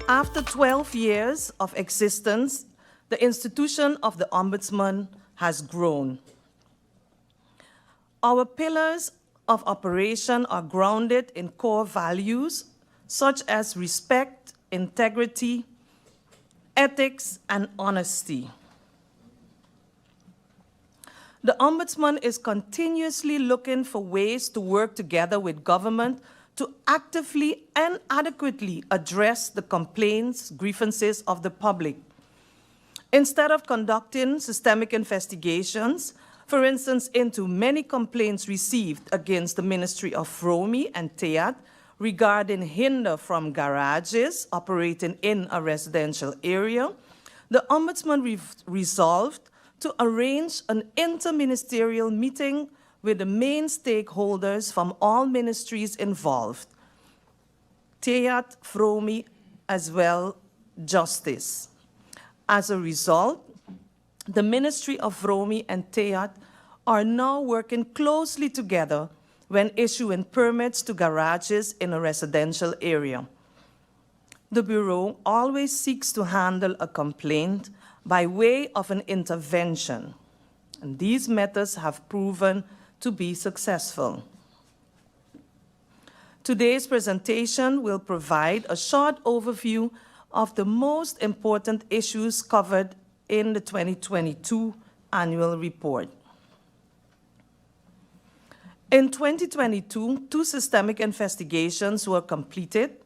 After 12 years of existence, the institution of the Ombudsman has grown. Our pillars of operation are grounded in core values such as respect, integrity, ethics, and honesty. The Ombudsman is continuously looking for ways to work together with government to actively and adequately address the complaints, grievances of the public. Instead of conducting systemic investigations, for instance, into many complaints received against the Ministry of Romi and Teat regarding hinder from garages operating in a residential area, the Ombudsman resolved to arrange an interministerial meeting with the main stakeholders from all ministries involved, Teat, Romi, as well Justice. As a result, the Ministry of Romi and Teat are now working closely together when issuing permits to garages in a residential area. The Bureau always seeks to handle a complaint by way of an intervention, and these methods have proven to be successful. Today's presentation will provide a short overview of the most important issues covered in the 2022 annual report. In 2022, 2 systemic investigations were completed.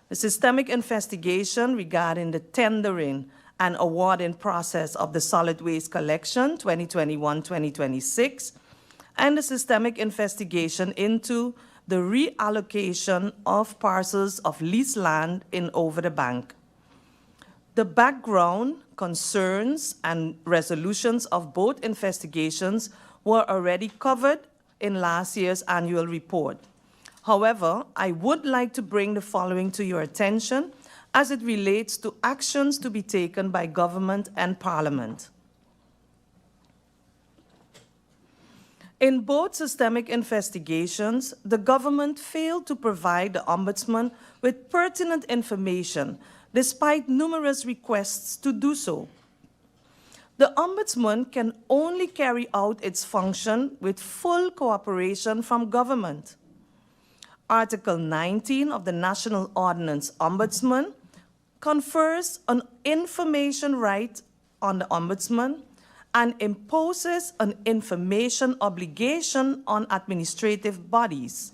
The systemic investigation regarding the tendering and awarding process of the solid waste collection 2021-2026, and the systemic investigation into the reallocation of parcels of leased land in Over the Bank. The background, concerns, and resolutions of both investigations were already covered in last year's annual report. However, I would like to bring the following to your attention as it relates to actions to be taken by government and Parliament. In both systemic investigations, the government failed to provide the Ombudsman with pertinent information despite numerous requests to do so. The Ombudsman can only carry out its function with full cooperation from government. Article 19 of the National Ordinance Ombudsman confers an information right on the Ombudsman and imposes an information obligation on administrative bodies.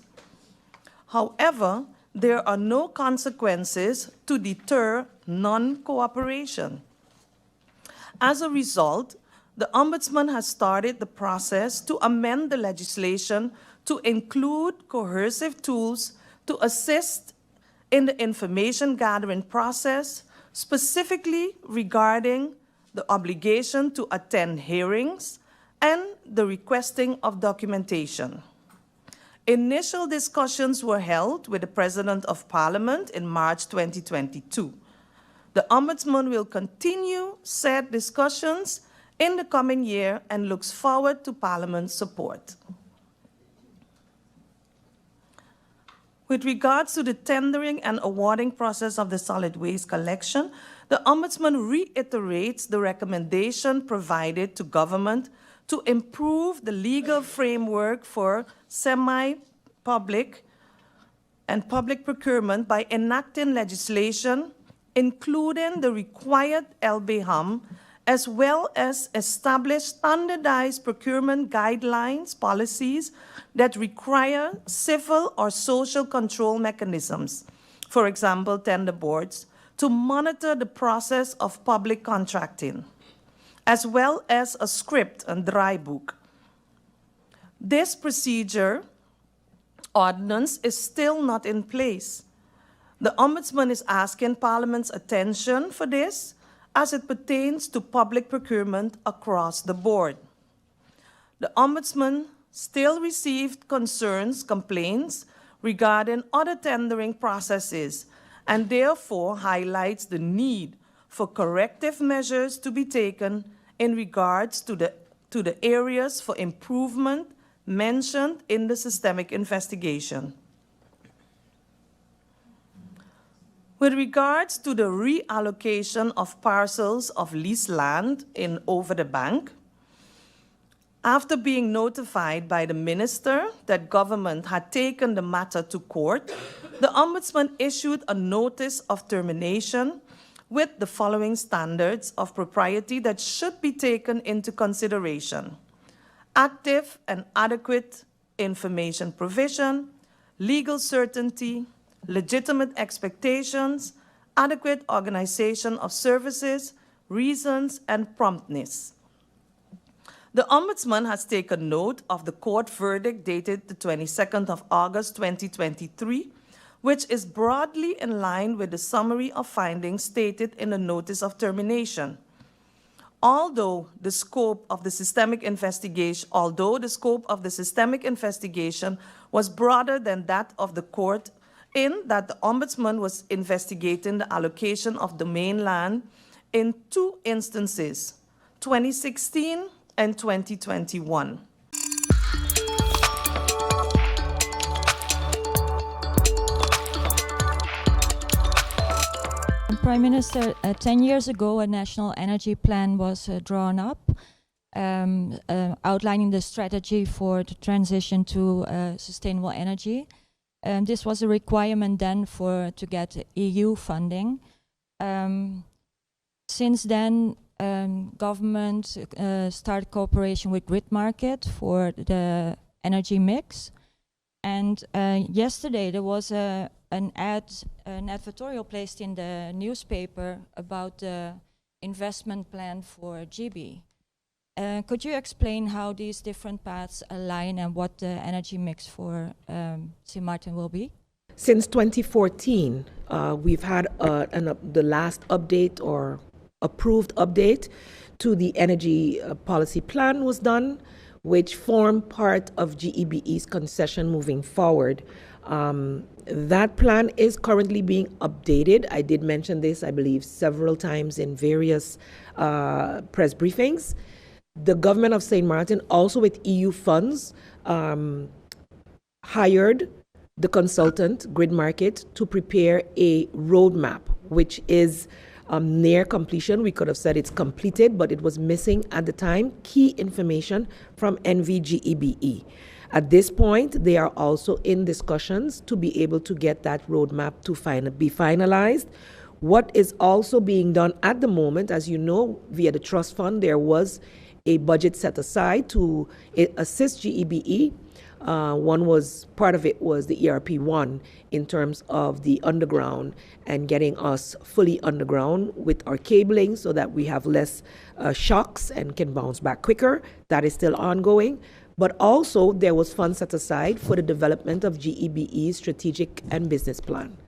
However, there are no consequences to deter non-cooperation. As a result, the Ombudsman has started the process to amend the legislation to include coercive tools to assist in the information gathering process, specifically regarding the obligation to attend hearings and the requesting of documentation. Initial discussions were held with the President of Parliament in March 2022. The Ombudsman will continue said discussions in the coming year and looks forward to Parliament's support. With regards to the tendering and awarding process of the solid waste collection, the Ombudsman reiterates the recommendation provided to government to improve the legal framework for semi-public and public procurement by enacting legislation, including the required LBHAM, as well as establish standardized procurement guidelines, policies that require civil or social control mechanisms, for example, tender boards, to monitor the process of public contracting, as well as a script and dry book. This procedure ordinance is still not in place. The Ombudsman is asking Parliament's attention for this as it pertains to public procurement across the board. The Ombudsman still received complaints regarding other tendering processes, and therefore highlights the need for corrective measures to be taken in regards to the areas for improvement mentioned in the systemic investigation. With regards to the reallocation of parcels of leased land over the bank, after being notified by the minister that government had taken the matter to court, the Ombudsman issued a notice of termination with the following standards of propriety that should be taken into consideration: active and adequate information provision, legal certainty, legitimate expectations, adequate organization of services, reasons, and promptness. The Ombudsman has taken note of the court verdict dated the 22nd of August 2023, which is broadly in line with the summary of findings stated in the notice of termination. Although the scope of the systemic investigation was broader than that of the court, in that the Ombudsman was investigating the allocation of domain land in two instances, 2016 and 2021. Prime Minister, 10 years ago, a national energy plan was drawn up, outlining the strategy for the transition to sustainable energy. This was a requirement then to get EU funding. Since then, government started cooperation with Grid Market for the energy mix. And yesterday there was an advertorial placed in the newspaper about the investment plan for GB. Could you explain how these different paths align and what the energy mix for St. Martin will be? Since 2014, we've had the last update or approved update to the energy policy plan was done, which form part of GEBE's concession moving forward. That plan is currently being updated. I did mention this, I believe, several times in various press briefings. The government of St. Martin, also with EU funds, hired the consultant, Grid Market, to prepare a roadmap, which is near completion. We could have said it's completed, but it was missing at the time key information from NVGEBE. At this point, they are also in discussions to be able to get that roadmap to be finalized. What is also being done at the moment, as you know, via the trust fund, there was a budget set aside to assist GEBE. Part of it was the ERP1 in terms of the underground and getting us fully underground with our cabling so that we have less shocks and can bounce back quicker. That is still ongoing. But also there was funds set aside for the development of GEBE's strategic and business plan.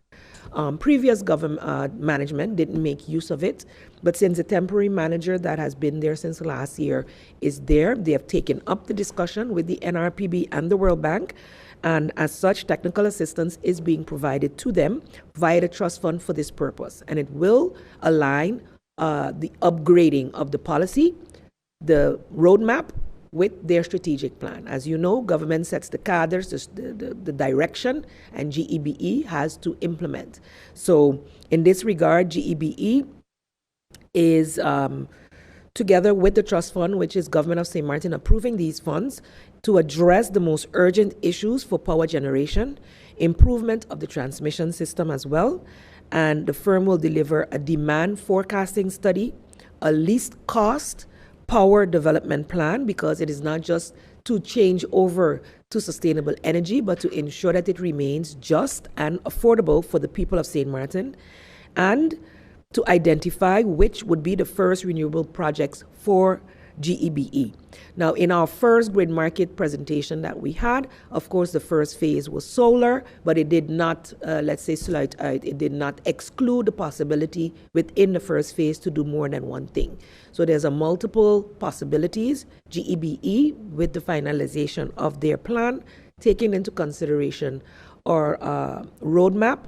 Previous government management didn't make use of it, but since the temporary manager that has been there since last year is there, they have taken up the discussion with the NRPB and the World Bank, and as such, technical assistance is being provided to them via the trust fund for this purpose. And it will align the upgrading of the policy, the roadmap, with their strategic plan. As you know, government sets the cadres, the direction, and GEBE has to implement. So in this regard, GEBE is, together with the trust fund, which is Government of St. Martin, approving these funds to address the most urgent issues for power generation, improvement of the transmission system as well, and the firm will deliver a demand forecasting study, a least cost power development plan, because it is not just to change over to sustainable energy, but to ensure that it remains just and affordable for the people of St. Martin, and to identify which would be the first renewable projects for GEBE. Now, in our first Grid Market presentation that we had, of course, the first phase was solar, but it did not, it did not exclude the possibility within the first phase to do more than one thing. So there's a multiple possibilities. GEBE, with the finalization of their plan, taking into consideration our roadmap,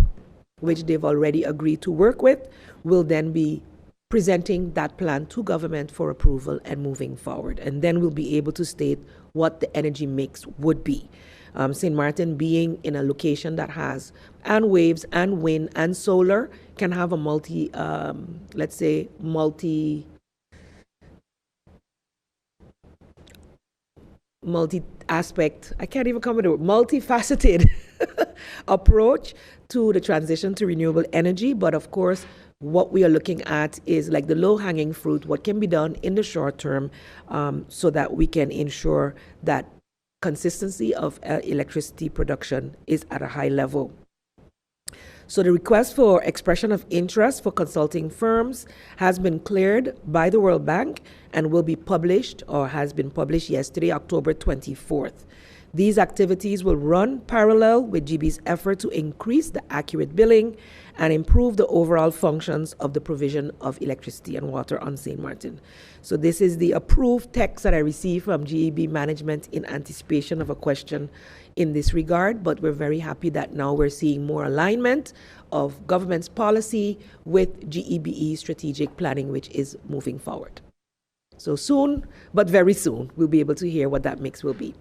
which they've already agreed to work with, will then be presenting that plan to government for approval and moving forward. And then we'll be able to state what the energy mix would be. St. Martin being in a location that has and waves and wind and solar can have a multi aspect, I can't even come with a word, multifaceted approach to the transition to renewable energy. But of course, what we are looking at is like the low-hanging fruit, what can be done in the short term so that we can ensure that consistency of electricity production is at a high level. So the request for expression of interest for consulting firms has been cleared by the World Bank and will be published, or has been published yesterday, October 24th. These activities will run parallel with GB's effort to increase the accurate billing and improve the overall functions of the provision of electricity and water on St. Martin. So this is the approved text that I received from GEB management in anticipation of a question in this regard, but we're very happy that now we're seeing more alignment of government's policy with GEBE strategic planning, which is moving forward. So soon, but very soon, we'll be able to hear what that mix will be.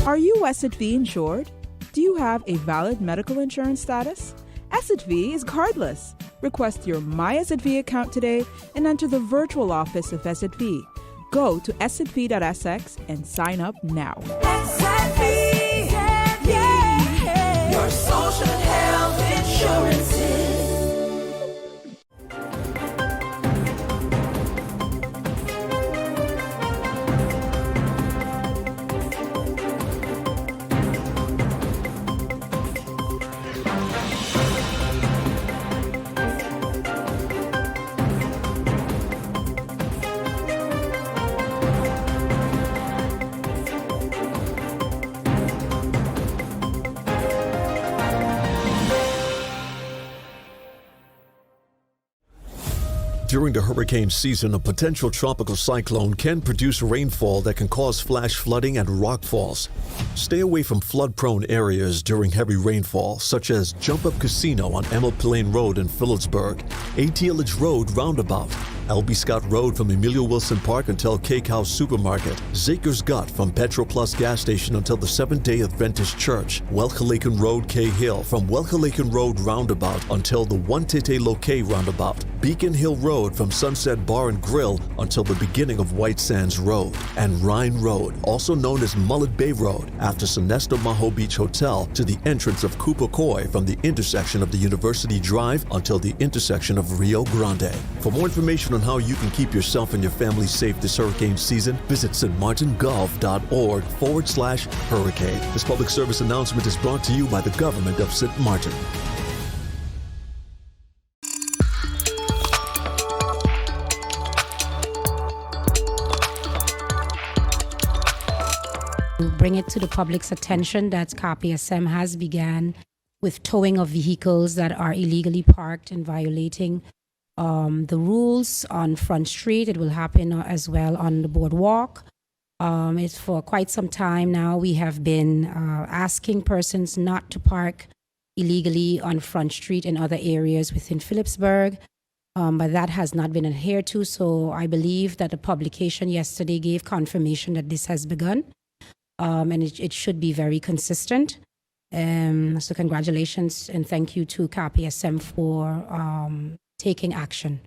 Are you Asset V insured? Do you have a valid medical insurance status? Asset V is cardless. Request your My Asset V account today and enter the virtual office of Asset V. Go to assetv.sx and sign up now. Asset V, yeah. Your social and health insurances. During the hurricane season, a potential tropical cyclone can produce rainfall that can cause flash flooding and rockfalls. Stay away from flood-prone areas during heavy rainfall, such as Jump Up Casino on Emma Plain Road in Phillipsburg, ATLH Road Roundabout, L.B. Scott Road from Emilio Wilson Park until Cake House Supermarket, Zaker's Gut from Petro Plus gas station until the Seventh-day Adventist Church, Welcalaken Road K Hill from Welcalaken Road Roundabout until the One-Tete Loke Roundabout, Beacon Hill Road from Sunset Bar and Grill until the beginning of White Sands Road, and Rhine Road, also known as Mullet Bay Road, after Sonesto Maho Beach Hotel to the entrance of Cooper Coy from the intersection of the University Drive until the intersection of Rio Grande. For more information on how you can keep yourself and your family safe this hurricane season, visit stmartingolf.org/hurricane. This public service announcement is brought to you by the government of St. Martin. Bring it to the public's attention that KPSM has began with towing of vehicles that are illegally parked and violating the rules on Front Street. It will happen as well on the boardwalk. It's for quite some time now. We have been asking persons not to park illegally on Front Street and other areas within Phillipsburg, but that has not been adhered to. So I believe that the publication yesterday gave confirmation that this has begun. And it should be very consistent. So congratulations and thank you to KPSM for taking action.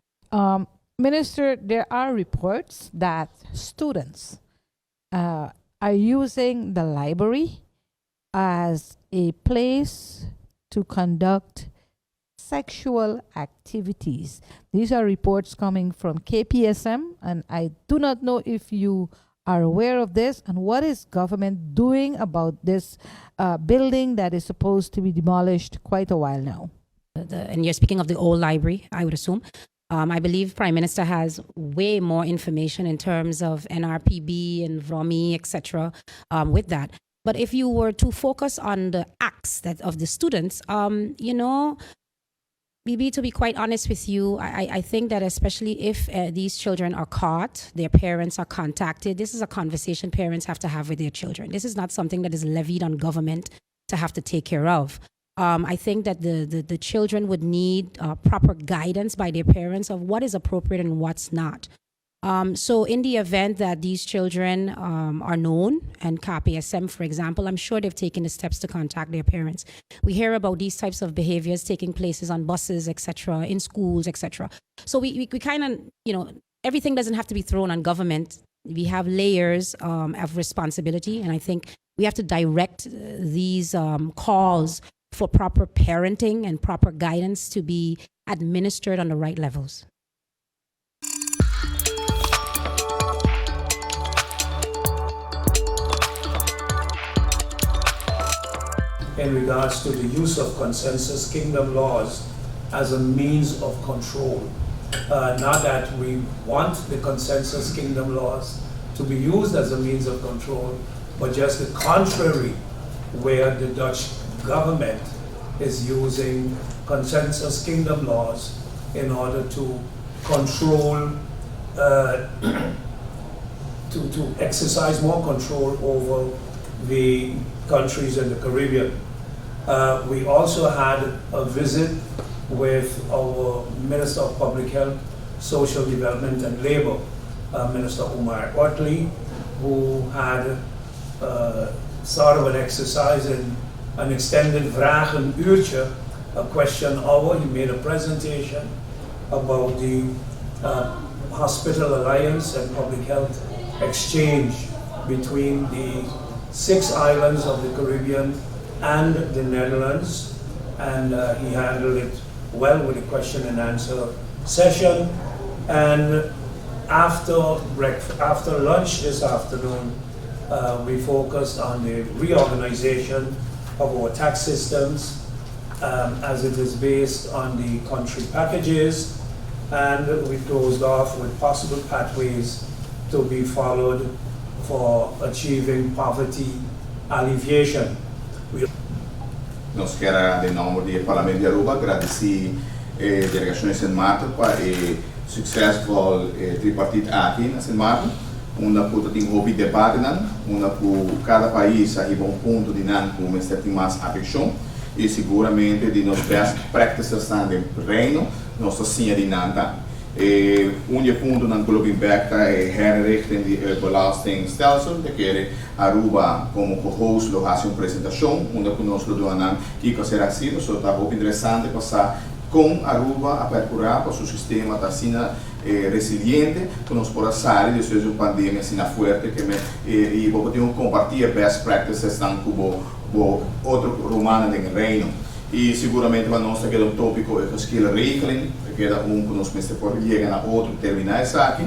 Minister, there are reports that students are using the library as a place to conduct sexual activities. These are reports coming from KPSM, and I do not know if you are aware of this, and what is government doing about this building that is supposed to be demolished quite a while now? And you're speaking of the old library, I would assume. I believe Prime Minister has way more information in terms of NRPB and VROMI, etc. With that. But if you were to focus on the acts of the students, Bibi, to be quite honest with you, I think that especially if these children are caught, their parents are contacted, this is a conversation parents have to have with their children. This is not something that is levied on government to have to take care of. I think that the children would need proper guidance by their parents of what is appropriate and what's not. So in the event that these children are known, and KPSM, for example, I'm sure they've taken the steps to contact their parents. We hear about these types of behaviors taking places on buses, etc., in schools, etc. So we kind of, everything doesn't have to be thrown on government. We have layers of responsibility, and I think we have to direct these calls for proper parenting and proper guidance to be administered on the right levels. In regards to the use of consensus kingdom laws as a means of control. Not that we want the consensus kingdom laws to be used as a means of control, but just the contrary, where the Dutch government is using consensus kingdom laws in order to control, to exercise more control over the countries in the Caribbean. We also had a visit with our Minister of Public Health, Social Development and Labor, Minister Umar Otley, who had sort of an exercise in an extended vragenuurtje, a question hour. He made a presentation about the Hospital Alliance and Public Health Exchange between the 6 islands of the Caribbean and the Netherlands, and he handled it well with a question and answer session. And after lunch this afternoon, we focused on the reorganization of our tax systems as it is based on the country packages, and we closed off with possible pathways to be followed for achieving poverty alleviation. Nós queremos, em nome do Parlamento de Aruba, agradecer a delegação de São Martin para o successful tripartite aqui na São Martin, onde tem um debate, onde cada país arriba ponto de como tem mais atenção, e seguramente de nos best practices no reino, nós assim de nada. Punto na Global Impact é herrichten de belastingstelsel, de que Aruba como co-host lo hace uma apresentação, onde conosco do anan que será sido, so tá muito interessante passar com Aruba a percorrer para o sistema da sina resiliente, que nos pode sair depois da pandemia sina forte que e podemos compartilhar best practices com outro romano no reino. E seguramente para nós aquele tópico é skill regeling, que é que nós pode chegar a outro terminar isso aqui,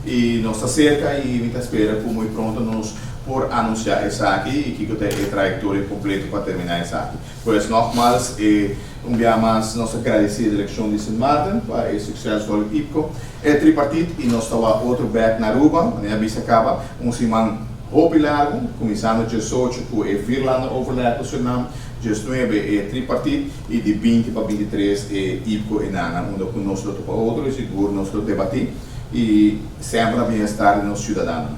e nós está cerca e a espera que muito pronto nós por anunciar isso aqui e que tem a trajetória completa para terminar isso aqui. Pois nogmaals, dia mais nós agradecemos a eleição de São Martin para o sucesso do IPCO, tripartite e nós estava outro back na Aruba, a bisa acaba semana roupa largo, começando de 18 com a Virlanda overlap do Suriname, 19 é tripartite e de 20 para 23 é IPCO e NANA, onde conosco para outro e seguro nós debater e sempre a bem-estar dos cidadãos.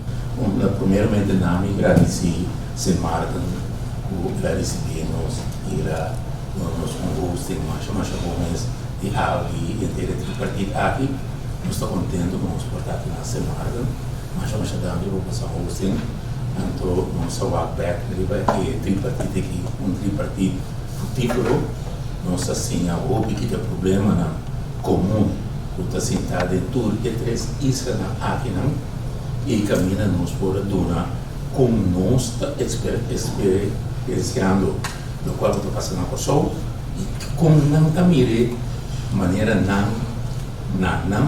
Primeiramente, nami agradecer São Martin por receber-nos e nos hosting mais algumas de ali inteira tripartite aqui. Nós estamos contentes com os portados na São Martin, mas dando para passar hosting. Então, nosso backback é tripartite aqui, tripartite frutífero. Nós assim, houve que tem problema na comum, que está sentado em tudo e 3 islas aqui, não? E caminha nos por donar como nós experienciando do qual está passando a pessoa e como não está mirando maneira não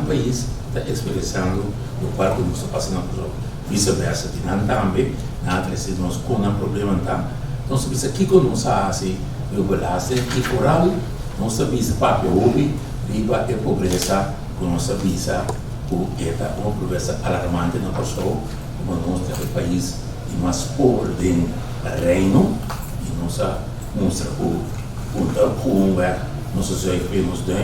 país está experienciando do qual nós está passando a pessoa. Vice-versa, de não também, nada se nós com um problema então, nós sabemos aqui que nós assim, eu belaste e coral, nós sabemos papel hobby, riba e pobreza com nossa visa, o ETA, uma progressa alarmante na pessoa, como nós temos o país mais pobre do reino, e nós mostra o como é nossa sociedade nos dá,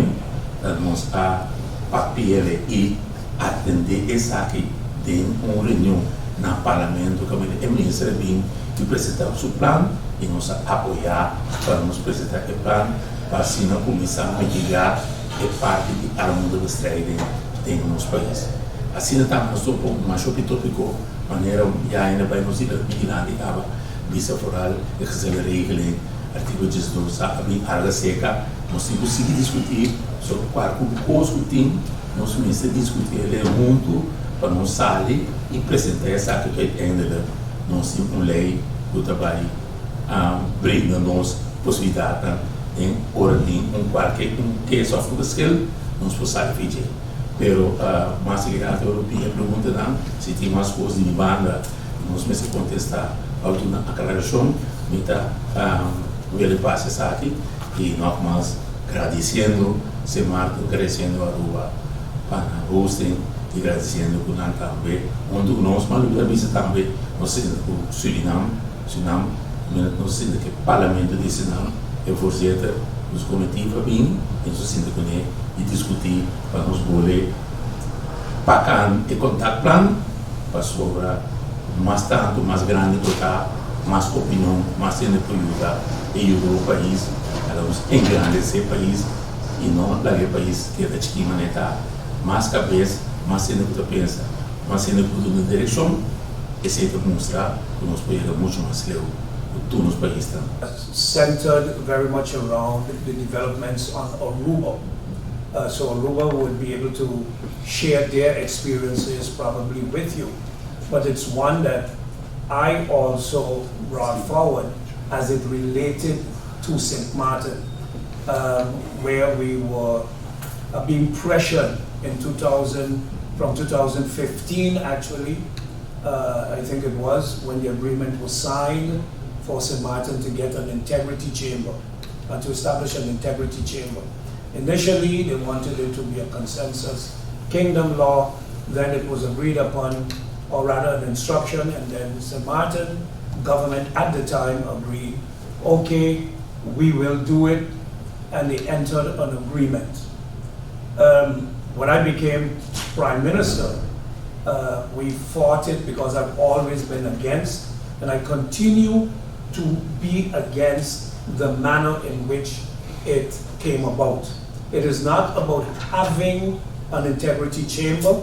nós a papel e atender essa aqui de uma reunião no parlamento, como o ministro bem e apresentar o seu plano e nós apoiar para nos apresentar o plano para assim começar a mitigar a parte de armada que está em nosso país. Assim estamos um pouco mais tópico, maneira já ainda vai nos ir vigilando a visa foral, a regra, artigo 12, a área seca, nós temos que discutir sobre qual coisa que tem, nós temos que discutir muito para nós sair e apresentar essa que ainda nós temos uma lei que vai brinda-nos possibilidade em ordem qualquer case of skill nós possamos fazer. Pero a Seguridade Europeia pergunta se tem mais coisas de banda, nós vamos contestar a última aclaração, ele passa essa aqui e nós mais agradecendo se Marco, agradecendo a Rua para hosting e agradecendo o Nan também, onde nós malucos visa também, nós sendo o Suriname, nós sendo que o Parlamento de Suriname é forçado nos comitivos bem, e nós sendo com ele e discutir para nos poder pagar e contato plano para sobrar mais tanto, mais grande total, mais opinião, mais sendo que ajuda e o país, engrandecer o país e não o país que é de que maneira mais cabeça, mais sendo que pensa, mais sendo que na direção e sempre mostrar que nós podemos muito mais ler o nos país também. Centered very much around the developments on Aruba. So Aruba would be able to share their experiences probably with you. But it's one that I also brought forward as it related to St. Martin, where we were being pressured in 2015 actually, I think it was, when the agreement was signed for St. Martin to get an integrity chamber, to establish an integrity chamber. Initially, they wanted it to be a consensus kingdom law, then it was agreed upon, or rather an instruction, and then St. Martin government at the time agreed, okay, we will do it, and they entered an agreement. When I became Prime Minister, we fought it because I've always been against, and I continue to be against the manner in which it came about. It is not about having an integrity chamber,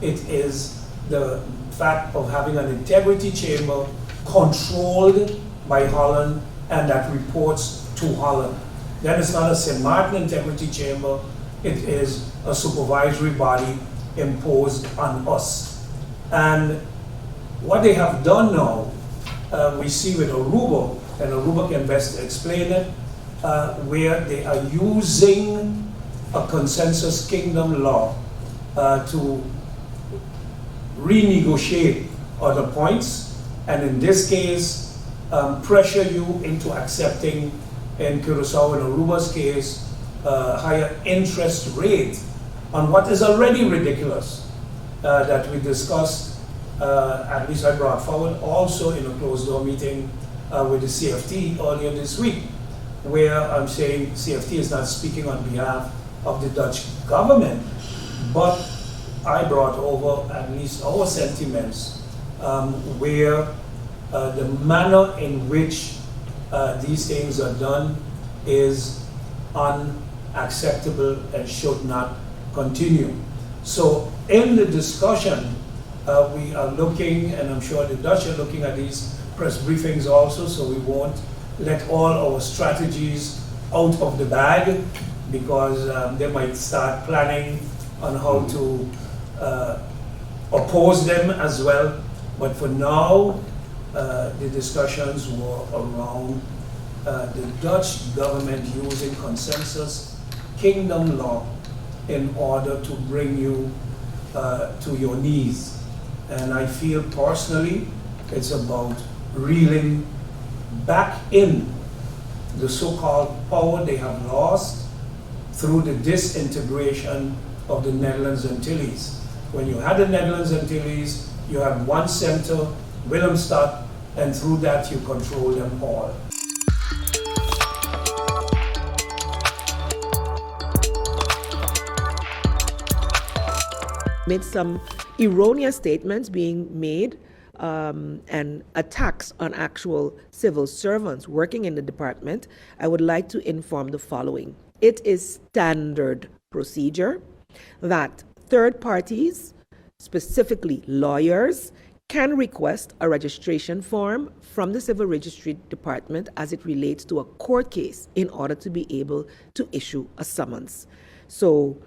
it is the fact of having an integrity chamber controlled by Holland and that reports to Holland. Then it's not a St. Martin integrity chamber, it is a supervisory body imposed on us. And what they have done now, we see with Aruba, and Aruba can best explain it, where they are using a consensus kingdom law to renegotiate other points, and in this case, pressure you into accepting, in Curacao and Aruba's case, higher interest rate on what is already ridiculous that we discussed, at least I brought forward also in a closed door meeting with the CFT earlier this week, where I'm saying CFT is not speaking on behalf of the Dutch government, but I brought over at least our sentiments where the manner in which these things are done is unacceptable and should not continue. So in the discussion, we are looking, and I'm sure the Dutch are looking at these press briefings also, so we won't let all our strategies out of the bag, because they might start planning on how to oppose them as well. But for now, the discussions were around the Dutch government using consensus kingdom law in order to bring you to your knees. And I feel personally it's about reeling back in the so-called power they have lost through the disintegration of the Netherlands Antilles. When you had the Netherlands Antilles, you have one center, Willemstad, and through that you control them all. Made some erroneous statements being made and attacks on actual civil servants working in the department, I would like to inform the following. It is standard procedure that third parties, specifically lawyers, can request a registration form from the Civil Registry Department as it relates to a court case in order to be able to issue a summons. So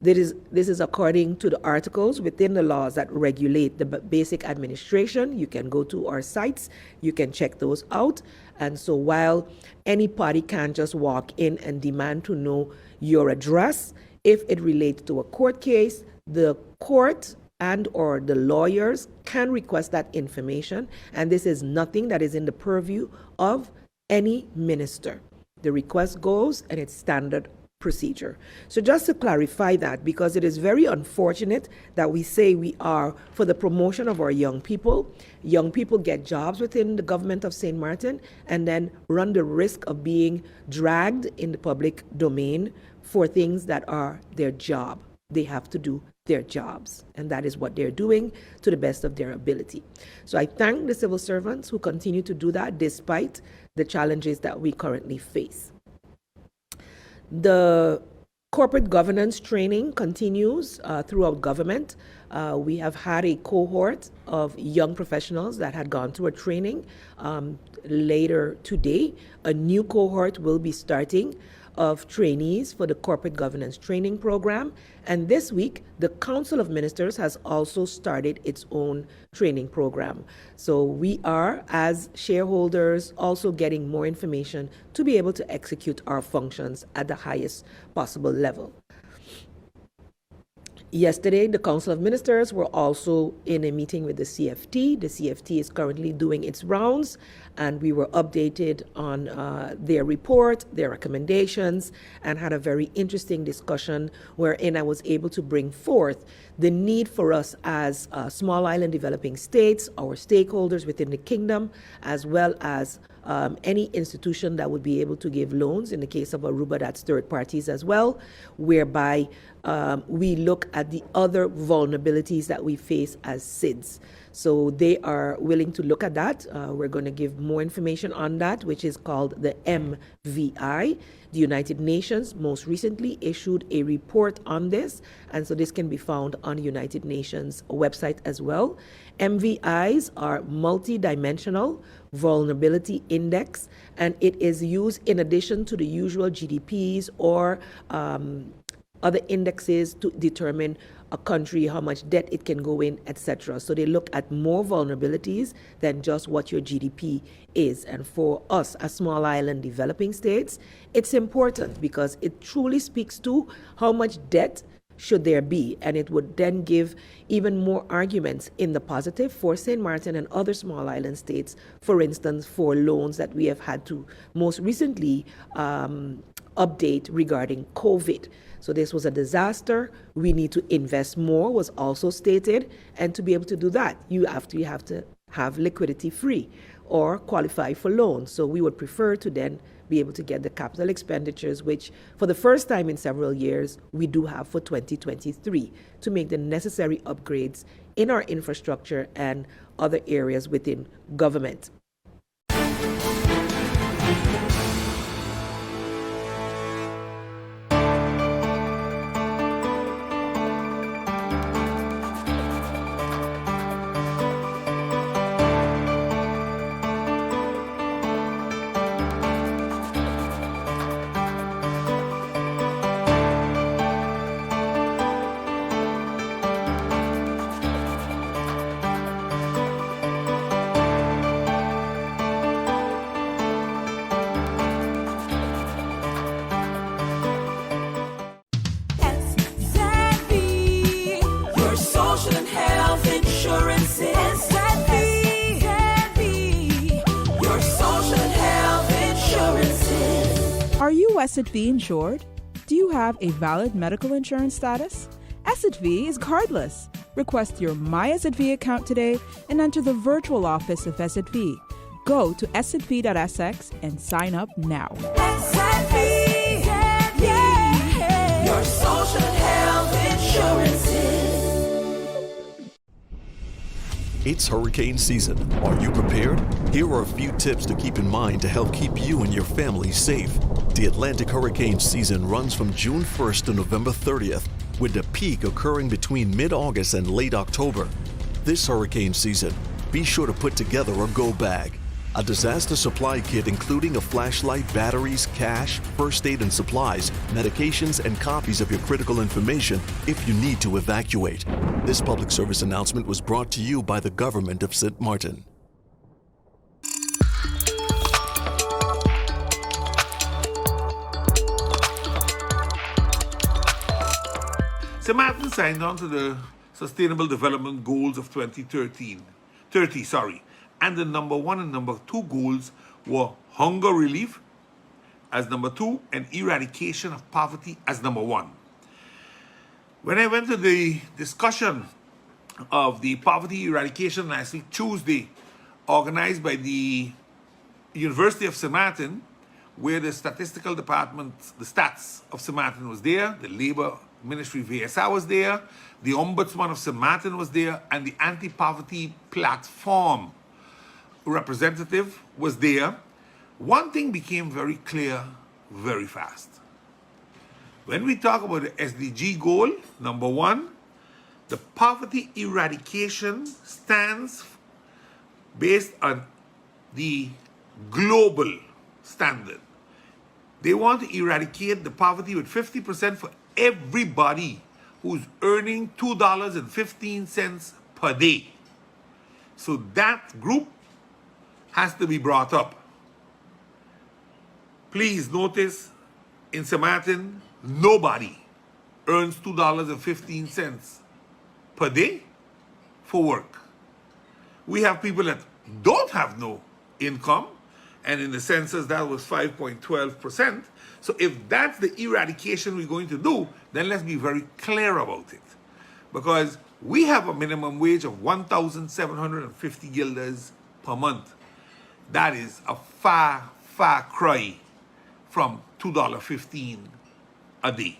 this is according to the articles within the laws that regulate the basic administration. You can go to our sites, you can check those out. And so while any party can just walk in and demand to know your address, if it relates to a court case, the court and or the lawyers can request that information. And this is nothing that is in the purview of any minister. The request goes and it's standard procedure. So just to clarify that, because it is very unfortunate that we say we are for the promotion of our young people get jobs within the government of St. Martin and then run the risk of being dragged in the public domain for things that are their job. They have to do their jobs, and that is what they're doing to the best of their ability. So I thank the civil servants who continue to do that despite the challenges that we currently face. The corporate governance training continues throughout government. We have had a cohort of young professionals that had gone through a training. Later today, a new cohort will be starting of trainees for the corporate governance training program. And this week, the Council of Ministers has also started its own training program. So we are, as shareholders, also getting more information to be able to execute our functions at the highest possible level. Yesterday, the Council of Ministers were also in a meeting with the CFT. The CFT is currently doing its rounds, and we were updated on their report, their recommendations, and had a very interesting discussion wherein I was able to bring forth the need for us as small island developing states, our stakeholders within the kingdom, as well as any institution that would be able to give loans. In the case of Aruba, that's third parties as well, whereby we look at the other vulnerabilities that we face as SIDS. So they are willing to look at that. We're going to give more information on that, which is called the MVI. The United Nations most recently issued a report on this, and so this can be found on the United Nations website as well. MVIs are multi-dimensional vulnerability index, and it is used in addition to the usual GDPs or other indexes to determine a country, how much debt it can go in, etc. So they look at more vulnerabilities than just what your GDP is. And for us as small island developing states, it's important because it truly speaks to how much debt should there be, and it would then give even more arguments in the positive for St. Martin and other small island states, for instance, for loans that we have had to most recently update regarding COVID. So this was a disaster. We need to invest more was also stated, and to be able to do that, you have to have liquidity free or qualify for loans. So we would prefer to then be able to get the capital expenditures, which for the first time in several years, we do have for 2023 to make the necessary upgrades in our infrastructure and other areas within government. Are you SXM insured? Do you have a valid medical insurance status? Asset V is cardless. Request your My Asset V account today and enter the virtual office of Asset V. Go to assetv.sx and sign up now. SXM, yeah, your social health insurances. It's hurricane season. Are you prepared? Here are a few tips to keep in mind to help keep you and your family safe. The Atlantic hurricane season runs from June 1st to November 30th, with the peak occurring between mid-August and late October. This hurricane season, be sure to put together a go bag. A disaster supply kit including a flashlight, batteries, cash, first aid and supplies, medications, and copies of your critical information if you need to evacuate. This public service announcement was brought to you by the government of St. Martin. St. Martin signed on to the Sustainable Development Goals of 2030, and the number 1 and number 2 goals were hunger relief as number 2 and eradication of poverty as number 1. When I went to the discussion of the poverty eradication last week, Tuesday, organized by the University of St. Martin, where the statistical department, the stats of St. Martin was there, the Labor Ministry VSR was there, the Ombudsman of St. Martin was there, and the Anti-Poverty Platform representative was there. One thing became very clear very fast. When we talk about the SDG goal, number 1, the poverty eradication stands based on the global standard. They want to eradicate the poverty with 50% for everybody who's earning $2.15 per day. So that group has to be brought up. Please notice, in St. Martin, nobody earns $2.15 per day for work. We have people that don't have no income, and in the census that was 5.12%. So if that's the eradication we're going to do, then let's be very clear about it. Because we have a minimum wage of 1,750 guilders per month. That is a far, far cry from $2.15 a day.